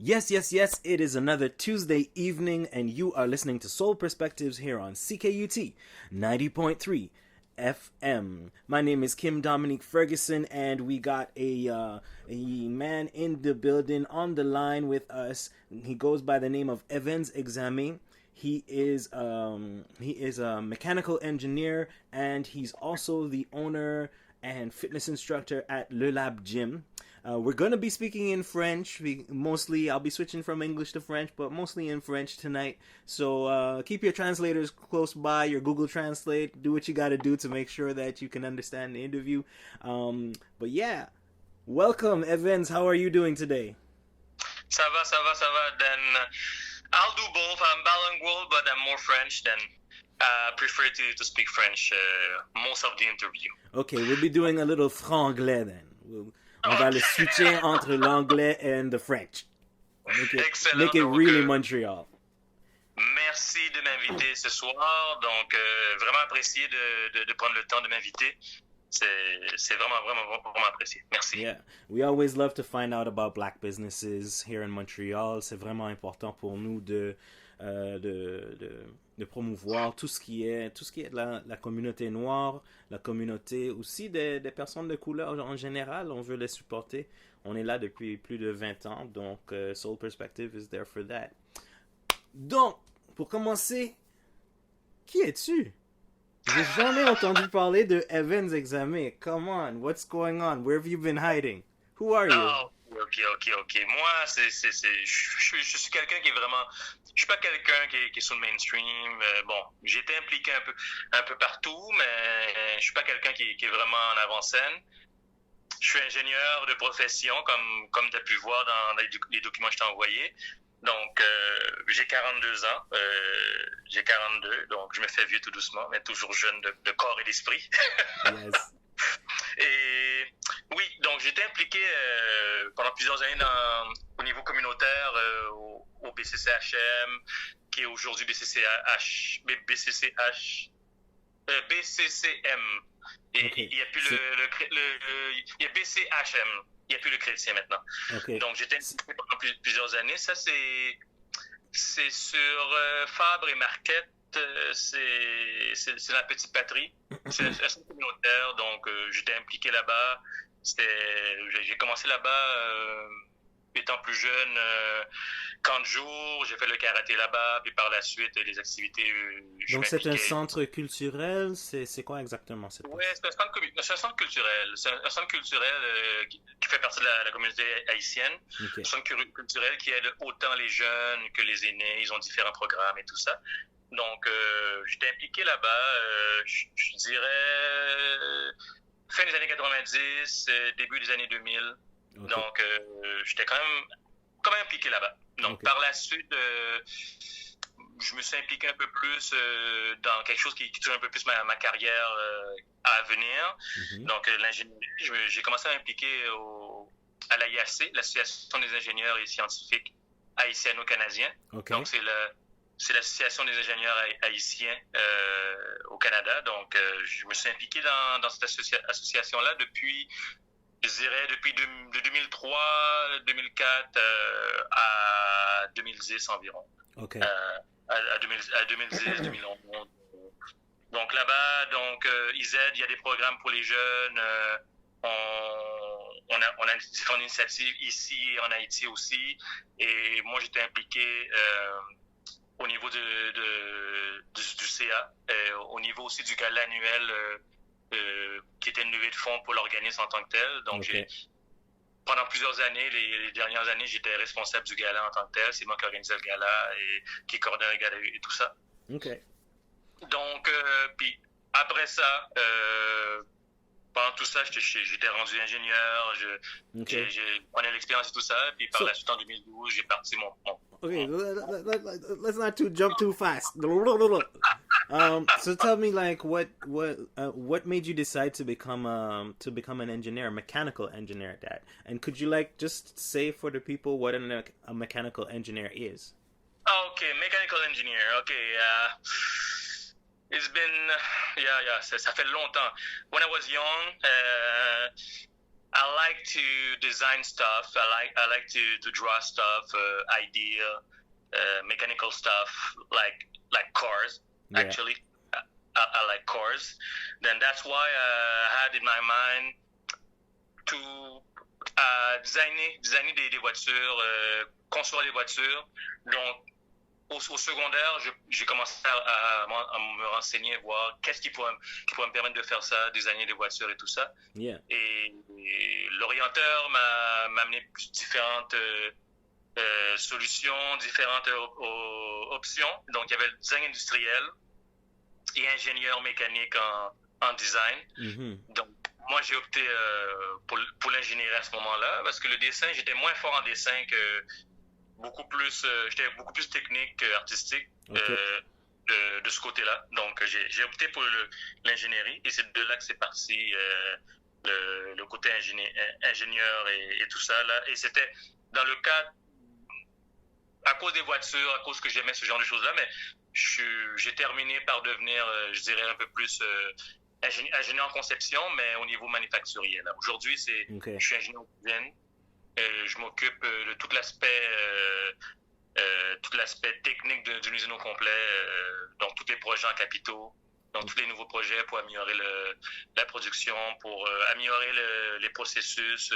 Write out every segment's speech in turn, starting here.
Yes, yes, yes, it is another Tuesday evening, and you are listening to Soul Perspectives here on CKUT 90.3 FM. My name is Kim Dominique Ferguson, and we got a man in the building on the line with us. He goes by the name of Evans Exame. He is a mechanical engineer, and he's also the owner and fitness instructor at Le Lab Gym. We're going to be speaking in French. I'll be switching from English to French, but mostly in French tonight. So keep your translators close by, your Google Translate. Do what you got to do to make sure that you can understand the interview. But yeah, welcome, Evans. How are you doing today? Ça va. Then I'll do both. I'm bilingual, but I'm more French than I prefer to speak French most of the interview. Okay, we'll be doing a little franglais then. On va le switcher entre l'anglais and the French. Make it really Montreal. Merci de m'inviter ce soir. Donc, vraiment apprécié de prendre le temps de m'inviter. C'est vraiment apprécié. Merci. Yeah, we always love to find out about black businesses here in Montreal. C'est vraiment important pour nous de promouvoir tout ce qui est de la communauté noire, la communauté aussi des personnes de couleur en général. On veut les supporter. On est là depuis plus de 20 ans, donc Soul Perspective is there for that. Donc, pour commencer, qui es-tu? J'ai jamais entendu parler de Evans Exame. Come on, what's going on? Where have you been hiding? Who are you? Oh, ok. Moi, je suis quelqu'un qui est vraiment... Je suis pas quelqu'un qui est sur le mainstream. Bon, j'ai été impliqué un peu partout, mais je suis pas quelqu'un qui est vraiment en avant-scène. Je suis ingénieur de profession, comme tu as pu voir dans les documents que je t'ai envoyés. Donc, j'ai 42 ans. J'ai 42, donc je me fais vieux tout doucement, mais toujours jeune de corps et d'esprit. Yes. Et oui, donc j'étais impliqué pendant plusieurs années au niveau communautaire au BCCHM, qui est aujourd'hui BCCM. Et okay. Il n'y a plus il y a BCHM. Il n'y a plus le chrétien maintenant. Okay. Donc j'étais impliqué pendant plusieurs années. Ça, c'est sur Fabre et Marquette. C'est la petite patrie. C'est la centre communautaire, donc j'étais impliqué là-bas. J'ai commencé là-bas étant plus jeune, camp de jour, j'ai fait le karaté là-bas, puis par la suite, les activités... Donc c'est un centre culturel, c'est quoi exactement? Oui, c'est un centre culturel. C'est un centre culturel qui fait partie de la communauté haïtienne. Okay. Un centre culturel qui aide autant les jeunes que les aînés. Ils ont différents programmes et tout ça. Donc, j'étais impliqué là-bas, je dirais, fin des années 90, début des années 2000. Okay. Donc, j'étais quand même impliqué là-bas. Donc, okay. Par la suite, je me suis impliqué un peu plus dans quelque chose qui touche un peu plus ma carrière à venir. Mm-hmm. Donc, l'ingénierie, j'ai commencé à m'impliquer à l'AIAC, l'Association des ingénieurs et scientifiques haïtiano-canadiens. Okay. Donc, c'est l'Association des ingénieurs haïtiens au Canada. Donc, je me suis impliqué dans cette association-là depuis de 2003, 2004 à 2010 environ. Okay. À 2010, 2011. Donc, là-bas, ils aident, il y a des programmes pour les jeunes. On a différentes initiatives ici en Haïti aussi. Et moi, j'étais impliqué... au niveau du CA, au niveau aussi du gala annuel qui était une levée de fonds pour l'organisme en tant que tel. Donc, okay. Pendant plusieurs années, les dernières années, j'étais responsable du gala en tant que tel. C'est moi qui organisais le gala et qui coordonnait le gala et tout ça. Okay. Donc, puis après ça, pendant tout ça, j'étais rendu ingénieur, j'ai pris l'expérience et tout ça. Puis par la suite, en 2012, j'ai parti mon... Okay, let's not jump too fast. So tell me, like, what made you decide to become an engineer, a mechanical engineer at that? And could you just say for the people what a mechanical engineer is? Okay, mechanical engineer. Okay, it's been ça fait longtemps. When I was young, I like to design stuff. I like to draw stuff, idea, mechanical stuff, like cars. Yeah. Actually, I like cars. Then that's why I had in my mind to designer des voitures, construire des voitures. Donc, au secondaire, j'ai commencé à me renseigner, voir qu'est-ce qui pourrait me permettre de faire ça, designer des voitures et tout ça. Yeah. Et l'orienteur m'a amené différentes solutions, différentes options. Donc, il y avait le design industriel et ingénieur mécanique en design. Mm-hmm. Donc, moi, j'ai opté pour l'ingénierie à ce moment-là, parce que le dessin, j'étais moins fort en dessin que j'étais beaucoup plus technique qu'artistique. Okay. De ce côté-là. Donc, j'ai opté pour l'ingénierie et c'est de là que c'est parti le côté ingénieur et tout ça. Là. Et c'était dans le cas, à cause des voitures, à cause que j'aimais ce genre de choses-là, mais j'ai terminé par devenir, je dirais, un peu plus ingénieur en conception, mais au niveau manufacturier. Là. Aujourd'hui, Okay. Je suis ingénieur en cuisine. Je m'occupe de tout l'aspect technique d'une usine au complet, donc tous les projets en capitaux, donc tous les nouveaux projets pour améliorer la production, pour améliorer les processus,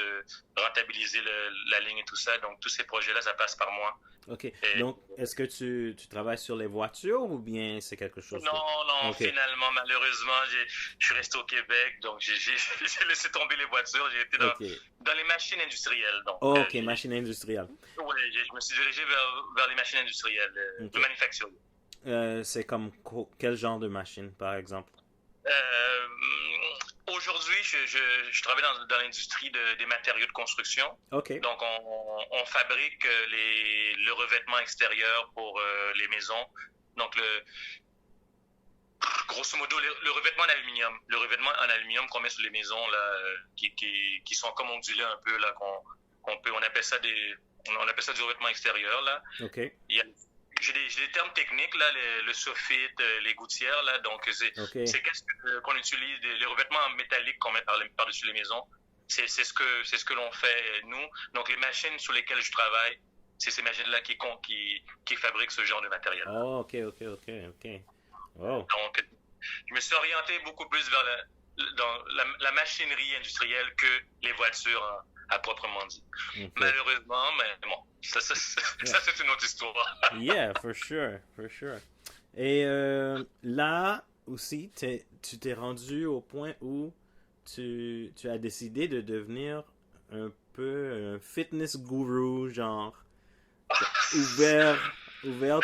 rentabiliser la ligne et tout ça. Donc tous ces projets-là, ça passe par moi. OK. Donc, est-ce que tu travailles sur les voitures ou bien c'est quelque chose... Non, Okay. Finalement, malheureusement, je suis resté au Québec, donc j'ai laissé tomber les voitures, j'ai été dans les machines industrielles. Donc, OK, machines industrielles. Oui, je me suis dirigé vers les machines industrielles, Okay. le manufacturier. C'est comme quel genre de machine, par exemple? Aujourd'hui, je travaille dans l'industrie des matériaux de construction. OK. Donc, on fabrique le revêtement extérieur pour les maisons. Donc, grosso modo, le revêtement en aluminium. Le revêtement en aluminium qu'on met sur les maisons, là, qui sont comme ondulés un peu, là, on appelle ça du revêtement extérieur, là. OK. J'ai des termes techniques, là, le soffit, les gouttières, là, donc c'est qu'est-ce qu'on utilise, les revêtements métalliques qu'on met par-dessus les maisons, c'est ce que l'on fait, nous. Donc, les machines sur lesquelles je travaille, c'est ces machines-là qui fabriquent ce genre de matériel. Oh, OK. Wow. Donc, je me suis orienté beaucoup plus vers la machinerie industrielle que les voitures à proprement dit. Okay. Malheureusement, mais bon, ça c'est une autre histoire. Yeah, for sure. Et là aussi, tu t'es rendu au point où tu as décidé de devenir un peu un fitness guru, genre ouvert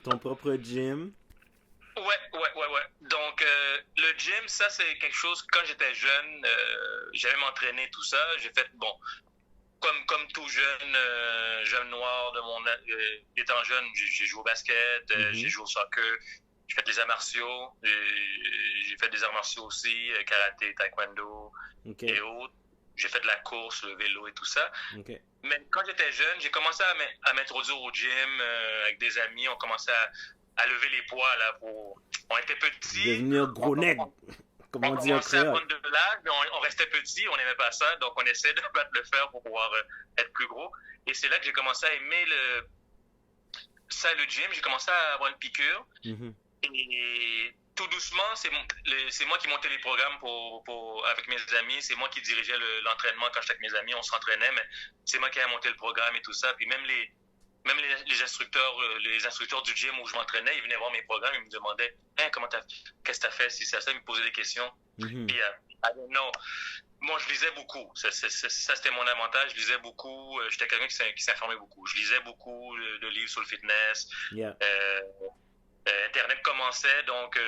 ton propre gym. Ouais. Donc, le gym, ça, c'est quelque chose, quand j'étais jeune, j'allais m'entraîner, tout ça. J'ai fait, comme tout jeune noir de mon étant jeune, j'ai joué au basket, j'ai joué au soccer, j'ai fait des arts martiaux, j'ai fait des arts martiaux aussi, karaté, taekwondo et autres. J'ai fait de la course, le vélo et tout ça. Okay. Mais quand j'étais jeune, j'ai commencé à m'introduire au gym avec des amis. On commençait à lever les poids, là, on était petits. Devenir gros nègre, comme on dit en créole. On commençait à prendre de l'âge, mais on restait petits, on n'aimait pas ça, donc on essaie de battre le fer pour pouvoir être plus gros. Et c'est là que j'ai commencé à aimer le gym. J'ai commencé à avoir une piqûre. Mm-hmm. Et tout doucement, c'est moi qui montais les programmes avec mes amis. C'est moi qui dirigeais l'entraînement quand j'étais avec mes amis. On s'entraînait, mais c'est moi qui ai monté le programme et tout ça. Puis même les instructeurs du gym où je m'entraînais, ils venaient voir mes programmes, ils me demandaient qu'est-ce que t'as fait, si c'est ça, ils me posaient des questions. Mm-hmm. Puis, I don't know. Moi, je lisais beaucoup. Ça, c'était mon avantage. Je lisais beaucoup. J'étais quelqu'un qui s'informait beaucoup. Je lisais beaucoup de livres sur le fitness. Yeah. Internet commençait, donc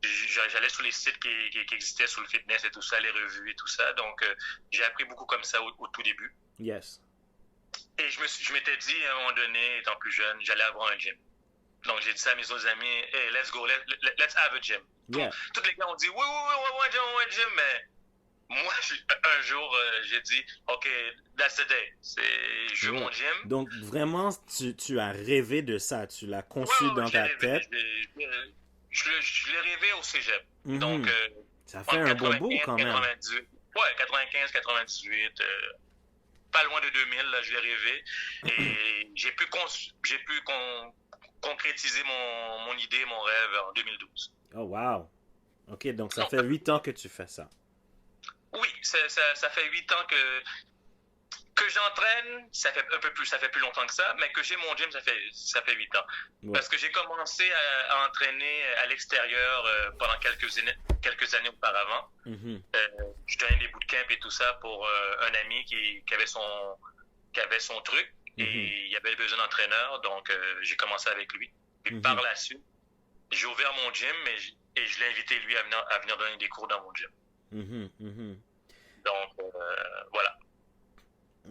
j'allais sur les sites qui existaient sur le fitness et tout ça, les revues et tout ça. Donc, j'ai appris beaucoup comme ça au tout début. Yes. Et je m'étais dit, à un moment donné, étant plus jeune, j'allais avoir un gym. Donc, j'ai dit ça à mes autres amis, hey, let's go, let's have a gym. Yeah. Tous les gars ont dit, oui, un gym, mais moi, un jour, j'ai dit, OK, that's the day. Je veux mon gym. Donc, vraiment, tu as rêvé de ça, tu l'as conçu dans ta tête. Je l'ai rêvé au cégep. Mm-hmm. Donc, ça fait un bon bout quand même. 98. Ouais, 95, 98, pas loin de 2000, là, je l'ai rêvé. Et j'ai pu concrétiser mon idée, mon rêve en 2012. Oh, wow. OK, donc ça Donc, fait 8 ans que tu fais ça. oui, ça fait 8 ans que j'entraîne, ça fait plus longtemps que ça, mais que j'ai mon gym, ça fait 8 ans. Ouais. Parce que j'ai commencé à entraîner à l'extérieur pendant quelques années auparavant. Mhm, Je donnais des bootcamps et tout ça pour un ami qui avait son truc mhm, et il avait besoin d'entraîneur, donc j'ai commencé avec lui. Puis par mhm, la suite, j'ai ouvert mon gym et je l'ai invité lui à venir donner des cours dans mon gym. mhm, mhm. Donc voilà.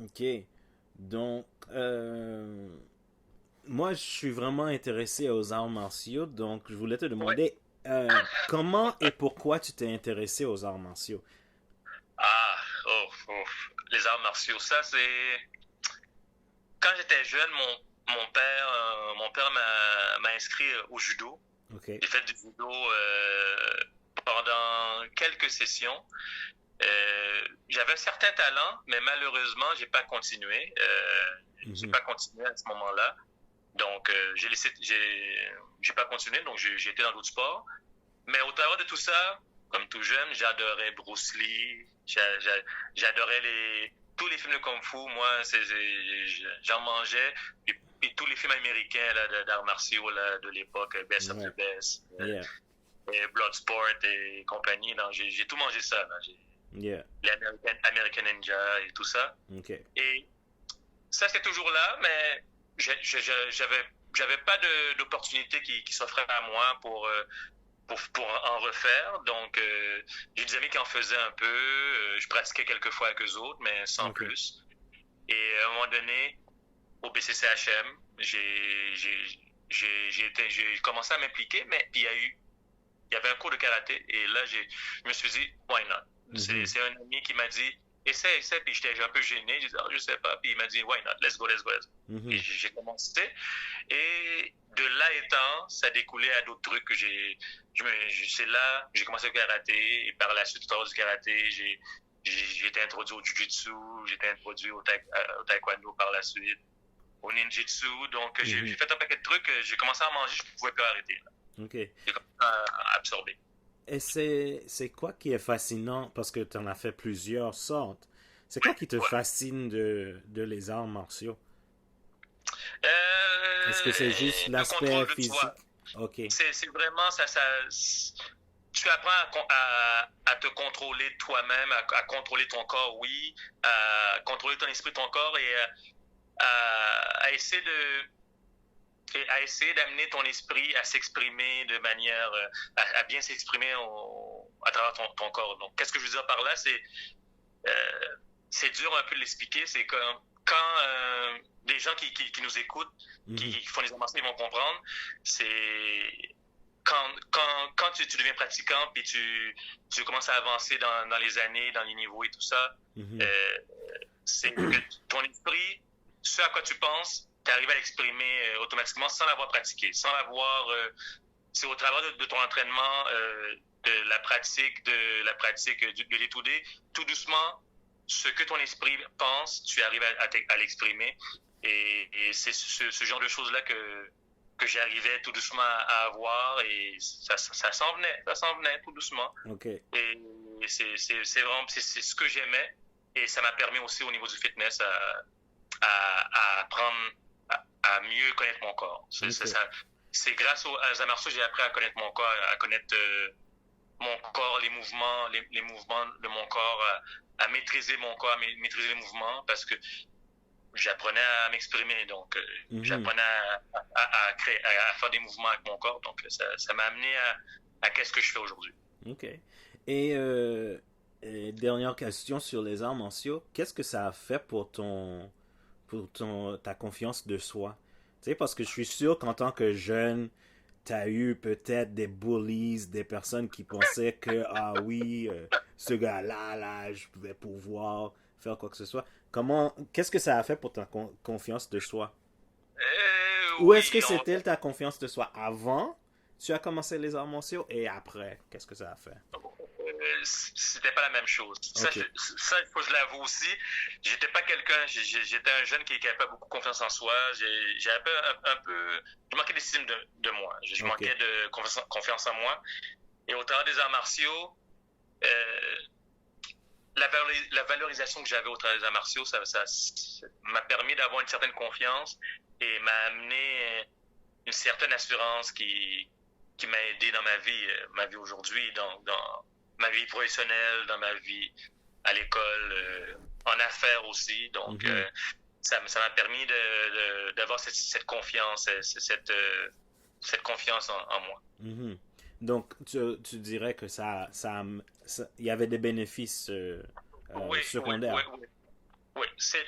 OK. Donc, moi, je suis vraiment intéressé aux arts martiaux, donc je voulais te Ouais. demander comment et pourquoi tu t'es intéressé aux arts martiaux. Ah, oh, oh. Les arts martiaux, ça c'est quand j'étais jeune, mon père m'a inscrit au judo. OK. J'ai fait du judo pendant quelques sessions. J'avais un certain talent, mais malheureusement, j'ai Mhm, pas continué à ce moment-là. Donc, j'ai pas continué, donc j'ai été dans d'autres sports. Mais au travers de tout ça, comme tout jeune, j'adorais Bruce Lee, j'adorais tous les films de Kung Fu. Moi, j'en mangeais. Puis tous les films américains là, d'arts martiaux là, de l'époque, Best of ouais. the Best, Yeah. et Bloodsport et compagnie. Donc, j'ai tout mangé ça. Là. Yeah. Les American Ninja et tout ça. OK. Et ça, c'est toujours là, mais j'avais pas d'opportunité qui s'offrait à moi pour en refaire. Donc, j'ai des amis qui en faisaient un peu. Je pratiquais quelques fois avec eux autres, mais sans OK. plus. Et à un moment donné, au BCCHM, j'ai commencé à m'impliquer, mais puis il y avait un cours de karaté. Et là, je me suis dit, why not? Mhm, C'est un ami qui m'a dit, essaie. Puis j'étais un peu gêné. Je disais, oh, je sais pas. Puis il m'a dit, why not? Let's go, let's go, let's go. Et mhm, j'ai commencé. Et de là étant, ça découlait à d'autres trucs que c'est là, j'ai commencé le karaté. Et par la suite, au travers du karaté, j'ai été introduit au jiu-jitsu. J'ai été introduit au taekwondo par la suite, au ninjitsu. Donc, j'ai mhm. fait un paquet de trucs. J'ai commencé à manger, je ne pouvais plus arrêter. Là. OK. J'ai commencé à absorber. Et c'est quoi qui est fascinant, parce que tu en as fait plusieurs sortes. C'est quoi qui te Ouais. fascine de les arts martiaux? Est-ce que c'est juste Le l'aspect contrôle de physique? soi. OK. C'est vraiment tu apprends à te contrôler toi-même, à contrôler ton corps, oui, à contrôler ton esprit, ton corps et à essayer à essayer d'amener ton esprit à s'exprimer de manière, à bien s'exprimer à travers ton corps. Donc, qu'est-ce que je veux dire par là? C'est dur un peu de l'expliquer. C'est que quand des gens qui nous écoutent, Mhm, qui font les avances, ils vont comprendre. C'est quand tu deviens pratiquant, puis tu commences à avancer dans les années, dans les niveaux et tout ça, mhm. euh, c'est que ton esprit, ce à quoi tu penses, tu arrives à l'exprimer automatiquement sans l'avoir pratiqué, sans l'avoir... c'est au travers de ton entraînement, de la pratique de l'étudier, tout doucement, ce que ton esprit pense, tu arrives à l'exprimer. Et c'est ce genre de choses-là que j'arrivais tout doucement à avoir et ça s'en venait tout doucement. OK. Et c'est vraiment c'est ce que j'aimais et ça m'a permis aussi au niveau du fitness à apprendre à mieux connaître mon corps. OK. C'est grâce aux arts martiaux que j'ai appris à connaître mon corps, à connaître mon corps, les mouvements de mon corps, à maîtriser mon corps, à maîtriser les mouvements parce que j'apprenais à m'exprimer, donc Mhm, j'apprenais à faire des mouvements avec mon corps, donc ça m'a amené à qu'est-ce que je fais aujourd'hui. OK. Et dernière question sur les arts martiaux. Qu'est-ce que ça a fait pour ta confiance de soi? Tu sais, parce que je suis sûr qu'en tant que jeune, t'as eu peut-être des bullies, des personnes qui pensaient que, ah oui, ce gars-là, là, je pouvais pouvoir faire quoi que ce soit. Qu'est-ce que ça a fait pour ta confiance de soi? Ou est-ce que Oui, c'était ta confiance de soi avant tu as commencé les arts martiaux et après, qu'est-ce que ça a fait? c'était pas la même chose. Ok. Ça, il faut que je l'avoue aussi. J'étais pas quelqu'un, j'étais un jeune qui n'avait pas beaucoup confiance en soi. J'avais un peu, je manquais d'estime de moi. Je Ok. manquais de confiance en moi. Et au travers des arts martiaux, euh, la valorisation que j'avais au travers des arts martiaux, ça m'a permis d'avoir une certaine confiance et m'a amené une certaine assurance qui m'a aidé dans ma vie aujourd'hui, dans ma vie professionnelle, dans ma vie à l'école, en affaires aussi. Donc, Mhm. ça m'a permis d'avoir cette confiance, cette confiance en moi. Mhm. Donc, tu dirais que il y avait des bénéfices Oui, oui, oui, secondaires. oui. Oui, c'est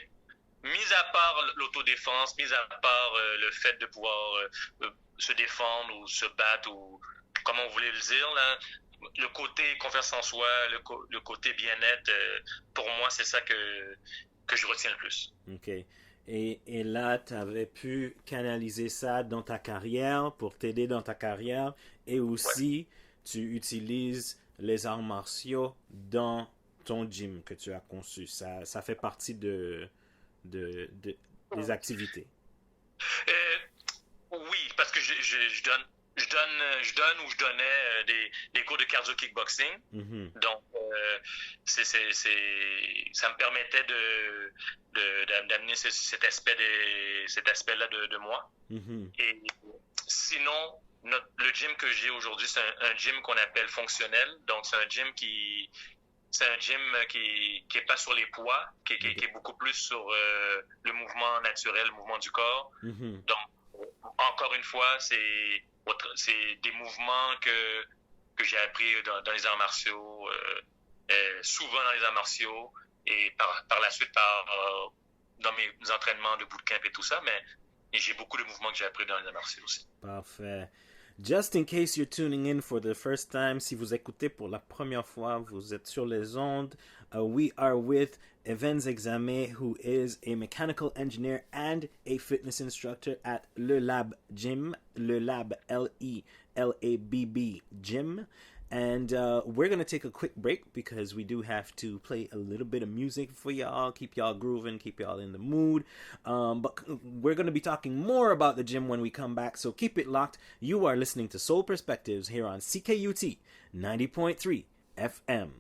mis à part l'autodéfense, mis à part le fait de pouvoir se défendre ou se battre ou comment vous voulez le dire là, le côté confiance en soi, le côté bien-être, pour moi c'est ça que je retiens le plus. OK. Et là, tu avais pu canaliser ça dans ta carrière pour t'aider dans ta carrière et Ouais. aussi tu utilises les arts martiaux dans ton gym que tu as conçu. Ça fait partie de- des activités. Euh, oui, parce que je donnais des cours de cardio kickboxing. Mhm, Donc, ça me permettait d'amener cet aspect-là de moi. mhm, Et sinon, le gym que j'ai aujourd'hui, c'est un gym qu'on appelle fonctionnel. Donc, c'est un gym qui est pas sur les poids, ok, qui est beaucoup plus sur le mouvement naturel, le mouvement du corps. mhm, Donc, encore une fois, c'est des mouvements que j'ai appris dans les arts martiaux, souvent dans les arts martiaux, et par la suite dans mes entraînements de bootcamp et tout ça, mais j'ai beaucoup de mouvements que j'ai appris dans les arts martiaux aussi. parfait. Just in case you're tuning in for the first time, si vous écoutez pour la première fois, vous êtes sur les ondes. We are with Evans Exame, who is a mechanical engineer and a fitness instructor at Le Lab Gym, Le Lab LELABB Gym. And we're going to take a quick break because we do have to play a little bit of music for y'all, keep y'all grooving, keep y'all in the mood. But we're going to be talking more about the gym when we come back, so keep it locked. You are listening to Soul Perspectives here on CKUT 90.3 FM.